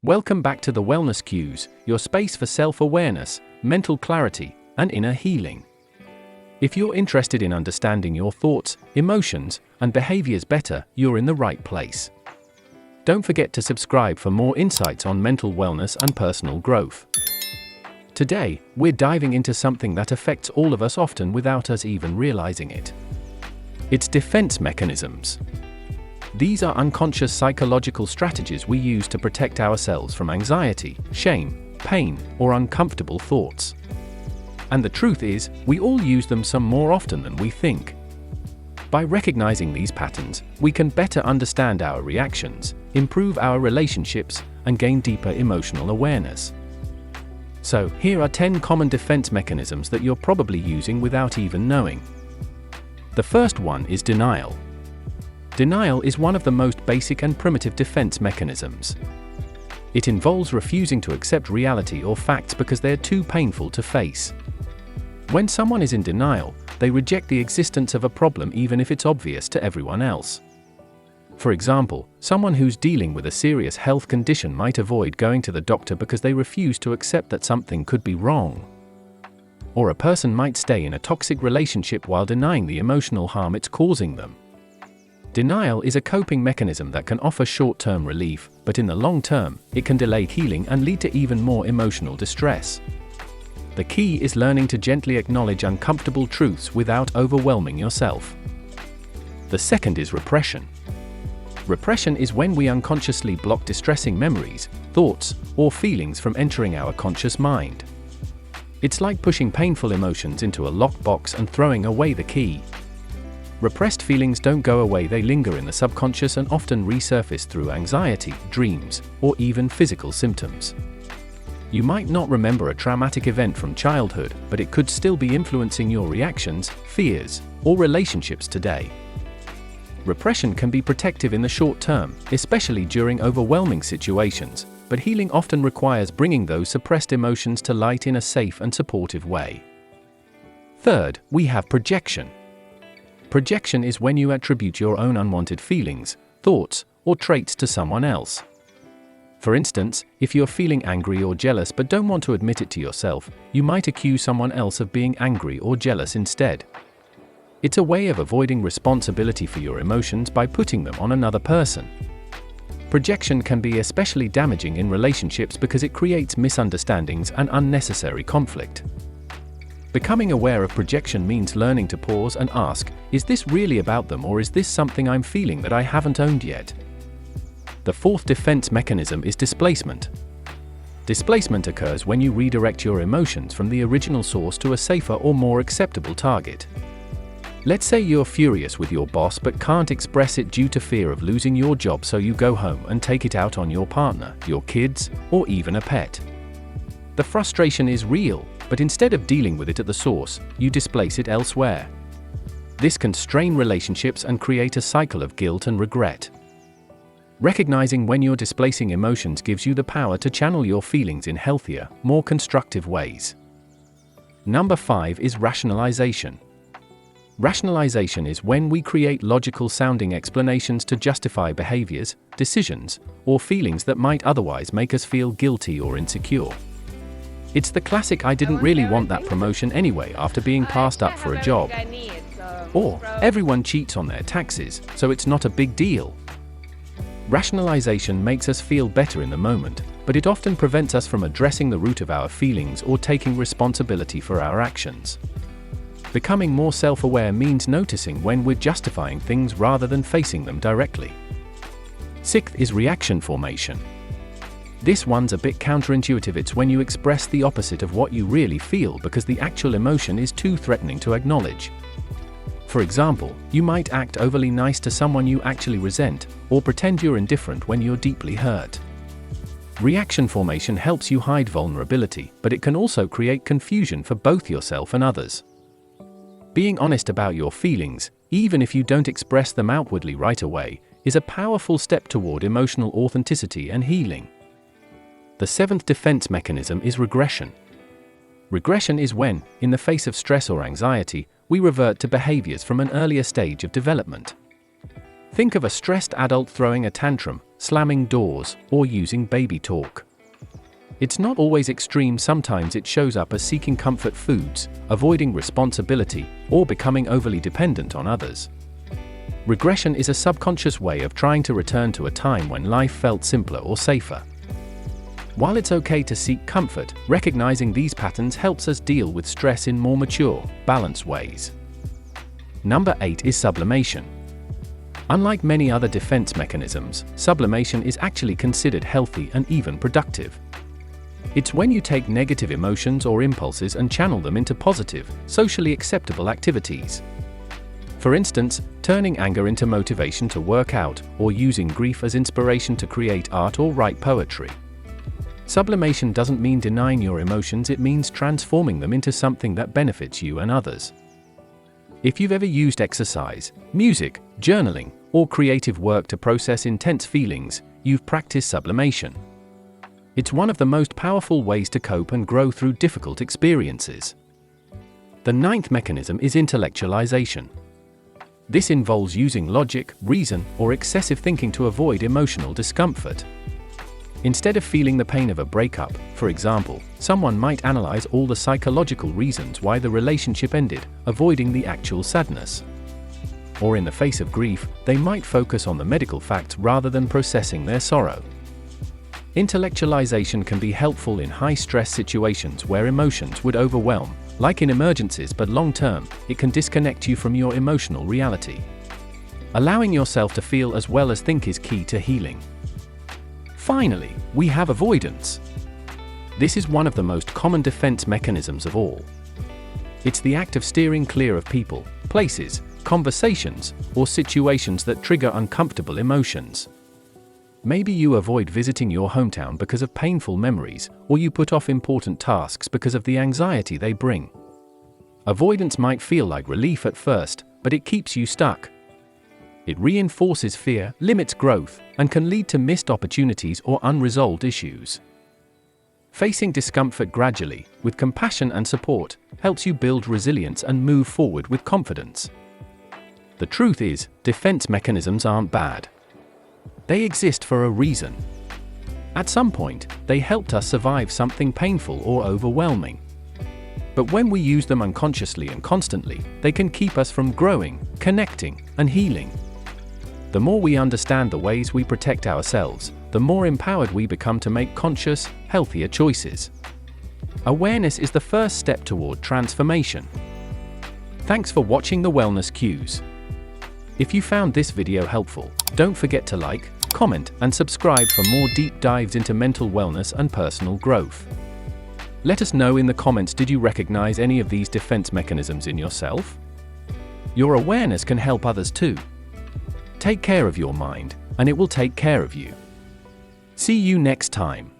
Welcome back to the Wellness Cues, your space for self-awareness, mental clarity, and inner healing. If you're interested in understanding your thoughts, emotions, and behaviors better, you're in the right place. Don't forget to subscribe for more insights on mental wellness and personal growth. Today, we're diving into something that affects all of us often without us even realizing it. It's defense mechanisms. These are unconscious psychological strategies we use to protect ourselves from anxiety, shame, pain, or uncomfortable thoughts. And the truth is, we all use them some more often than we think. By recognizing these patterns, we can better understand our reactions, improve our relationships, and gain deeper emotional awareness. So, here are 10 common defense mechanisms that you're probably using without even knowing. The first one is denial. Denial is one of the most basic and primitive defense mechanisms. It involves refusing to accept reality or facts because they're too painful to face. When someone is in denial, they reject the existence of a problem even if it's obvious to everyone else. For example, someone who's dealing with a serious health condition might avoid going to the doctor because they refuse to accept that something could be wrong. Or a person might stay in a toxic relationship while denying the emotional harm it's causing them. Denial is a coping mechanism that can offer short-term relief, but in the long term, it can delay healing and lead to even more emotional distress. The key is learning to gently acknowledge uncomfortable truths without overwhelming yourself. The second is repression. Repression is when we unconsciously block distressing memories, thoughts, or feelings from entering our conscious mind. It's like pushing painful emotions into a locked box and throwing away the key. Repressed feelings don't go away, they linger in the subconscious and often resurface through anxiety, dreams, or even physical symptoms. You might not remember a traumatic event from childhood, but it could still be influencing your reactions, fears, or relationships today. Repression can be protective in the short term, especially during overwhelming situations, but healing often requires bringing those suppressed emotions to light in a safe and supportive way. Third, we have projection. Projection is when you attribute your own unwanted feelings, thoughts, or traits to someone else. For instance, if you're feeling angry or jealous but don't want to admit it to yourself, you might accuse someone else of being angry or jealous instead. It's a way of avoiding responsibility for your emotions by putting them on another person. Projection can be especially damaging in relationships because it creates misunderstandings and unnecessary conflict. Becoming aware of projection means learning to pause and ask, is this really about them, or is this something I'm feeling that I haven't owned yet? The fourth defense mechanism is displacement. Displacement occurs when you redirect your emotions from the original source to a safer or more acceptable target. Let's say you're furious with your boss but can't express it due to fear of losing your job, so you go home and take it out on your partner, your kids, or even a pet. The frustration is real, but instead of dealing with it at the source, you displace it elsewhere. This can strain relationships and create a cycle of guilt and regret. Recognizing when you're displacing emotions gives you the power to channel your feelings in healthier, more constructive ways. Number 5 is rationalization. Rationalization is when we create logical-sounding explanations to justify behaviors, decisions, or feelings that might otherwise make us feel guilty or insecure. It's the classic "I didn't really want that promotion anyway after being passed up for a job." Or, "Everyone cheats on their taxes, so it's not a big deal." Rationalization makes us feel better in the moment, but it often prevents us from addressing the root of our feelings or taking responsibility for our actions. Becoming more self-aware means noticing when we're justifying things rather than facing them directly. Sixth is reaction formation. This one's a bit counterintuitive. It's when you express the opposite of what you really feel because the actual emotion is too threatening to acknowledge. For example, you might act overly nice to someone you actually resent, or pretend you're indifferent when you're deeply hurt. Reaction formation helps you hide vulnerability, but it can also create confusion for both yourself and others. Being honest about your feelings, even if you don't express them outwardly right away, is a powerful step toward emotional authenticity and healing. The seventh defense mechanism is regression. Regression is when, in the face of stress or anxiety, we revert to behaviors from an earlier stage of development. Think of a stressed adult throwing a tantrum, slamming doors, or using baby talk. It's not always extreme. Sometimes it shows up as seeking comfort foods, avoiding responsibility, or becoming overly dependent on others. Regression is a subconscious way of trying to return to a time when life felt simpler or safer. While it's okay to seek comfort, recognizing these patterns helps us deal with stress in more mature, balanced ways. Number 8 is sublimation. Unlike many other defense mechanisms, sublimation is actually considered healthy and even productive. It's when you take negative emotions or impulses and channel them into positive, socially acceptable activities. For instance, turning anger into motivation to work out, or using grief as inspiration to create art or write poetry. Sublimation doesn't mean denying your emotions, it means transforming them into something that benefits you and others. If you've ever used exercise, music, journaling, or creative work to process intense feelings, you've practiced sublimation. It's one of the most powerful ways to cope and grow through difficult experiences. The 9th mechanism is intellectualization. This involves using logic, reason, or excessive thinking to avoid emotional discomfort. Instead of feeling the pain of a breakup, for example, someone might analyze all the psychological reasons why the relationship ended, avoiding the actual sadness. Or in the face of grief, they might focus on the medical facts rather than processing their sorrow. Intellectualization can be helpful in high-stress situations where emotions would overwhelm, like in emergencies, but long-term, it can disconnect you from your emotional reality. Allowing yourself to feel as well as think is key to healing. Finally, we have avoidance. This is one of the most common defense mechanisms of all. It's the act of steering clear of people, places, conversations, or situations that trigger uncomfortable emotions. Maybe you avoid visiting your hometown because of painful memories, or you put off important tasks because of the anxiety they bring. Avoidance might feel like relief at first, but it keeps you stuck. It reinforces fear, limits growth, and can lead to missed opportunities or unresolved issues. Facing discomfort gradually, with compassion and support, helps you build resilience and move forward with confidence. The truth is, defense mechanisms aren't bad. They exist for a reason. At some point, they helped us survive something painful or overwhelming. But when we use them unconsciously and constantly, they can keep us from growing, connecting, and healing. The more we understand the ways we protect ourselves, the more empowered we become to make conscious, healthier choices. Awareness is the first step toward transformation. Thanks for watching the Wellness Cues. If you found this video helpful, don't forget to like, comment, and subscribe for more deep dives into mental wellness and personal growth. Let us know in the comments, did you recognize any of these defense mechanisms in yourself? Your awareness can help others too. Take care of your mind, and it will take care of you. See you next time.